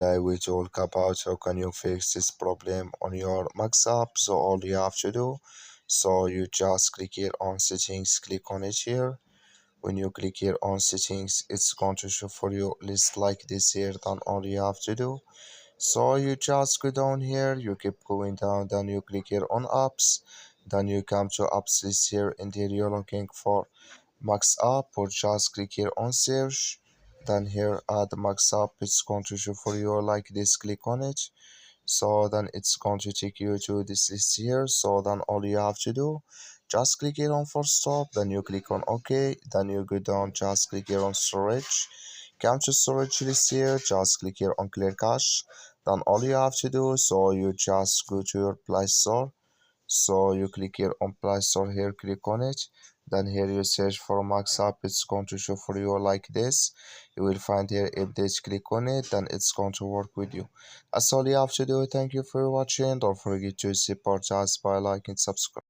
I will talk about how can you fix this problem on your Max app. So all you have to do, so you just click here on settings, click on it here. When you click here on settings, it's going to show for you list like this here. Then all you have to do, so you just go down here, you keep going down, then you click here on apps, then you come to apps list here, and here you're looking for Max app, or just click here on search, then here add Max app. It's going to show for you like this, click on it. So then it's going to take you to this list here. So then all you have to do, just click here on force stop, then you click on OK, then you go down, just click here on storage, come to storage list here, just click here on clear cache. Then all you have to do, so you just go to your Play Store, so you click here on Play Store here, click on it, then here you search for Max app. It's going to show for you like this. You will find here update, click on it, then it's going to work with you. That's all you have to do. Thank you for watching. Don't forget to support us by liking, subscribe.